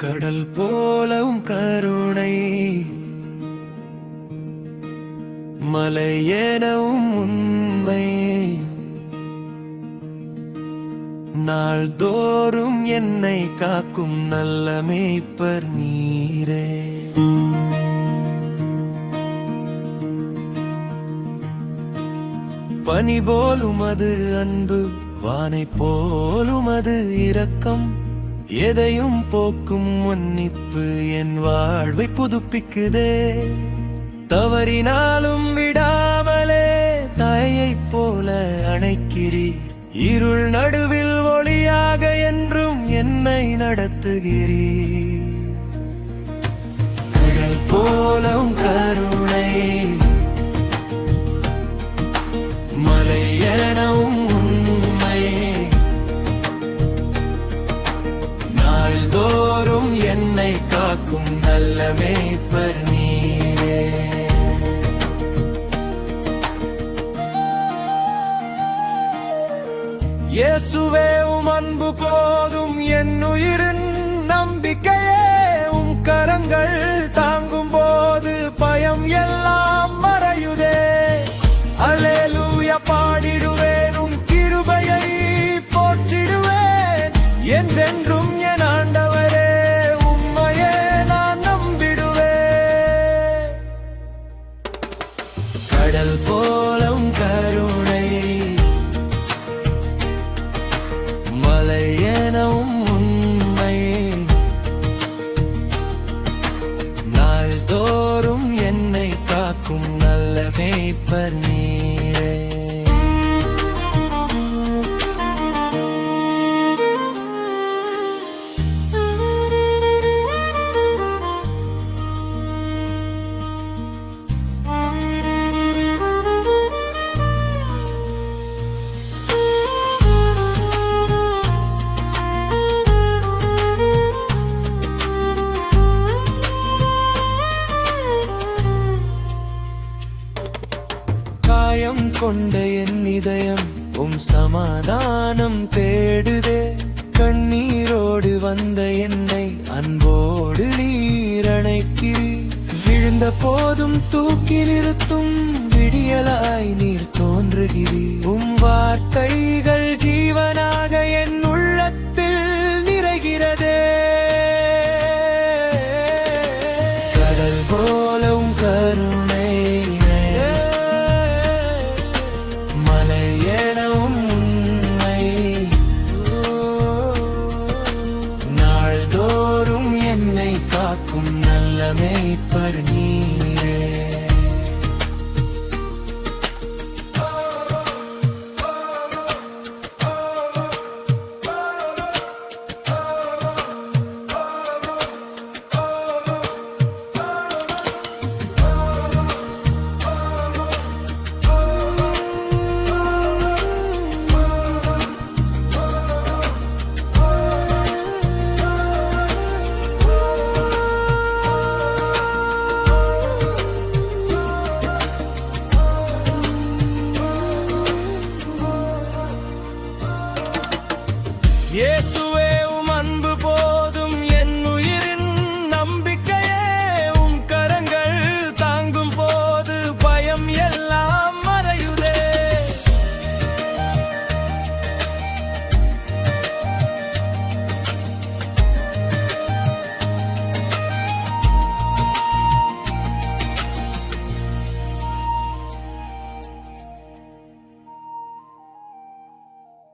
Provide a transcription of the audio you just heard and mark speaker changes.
Speaker 1: கடல் போலவும் கருணை, மலையெனவும் உண்மை, நாள்தோறும் என்னை காக்கும் நல்ல மேய்ப்பர் நீரே. பனி போலும் அது அன்பு, வானை போலும் அது இரக்கம், எதையும் போக்கும் மன்னிப்பு என் வாழ்வை புதுப்பிக்குதே. தவறினாலும் விடாமலே தாயைப் போல அணைக்கிறீர், இருள் நடுவில் ஒளியாக என்றும் என்னை நடத்துகிறீர். கடல் போலும் கருணை, மலையெனவும் உண்மை, நாள்தோறும் என்னை காக்கும் நல்ல மேய்ப்பர் நீரே. இயேசுவே உம் அன்பு போதும், என் உயிரின் நம்பிக்கையே. உம் கரங்கள் தாங்கும் போது பயம் எல்லாம் மறையுதே. அல்லேலூயா பாடிடுவேன், உம் கிருபையை போற்றிடுவேன். என்றென்றும் என் ஆண்டவரே, உம்மையே நான் நம்பிடுவேன். கடல் போலும் கருணை, மலையெனவும் உண்மை, நாள்தோறும் என்னை காக்கும் நல்ல மேய்ப்பர் நீரே. காயம் கொண்ட என் இதயம் உம் சமாதானம் தேடுதே. கண்ணீரோடு வந்த என்னை அன்போடு நீர் அணைக்கிறீர். விழுந்த போதும் தூக்கி நிறுத்தும் விடியலாய் நீர் தோன்றுகிறீர். உம் வார்த்தைகள் ஜீவனாக என் உள்ளத்தில் நிறைகிறதே. கடல் போலும் கருணை, மலையெனவும் உண்மை, நாள்தோறும் என்னை காக்கும் நல்ல மேய்ப்பர் நீரே. இயேசு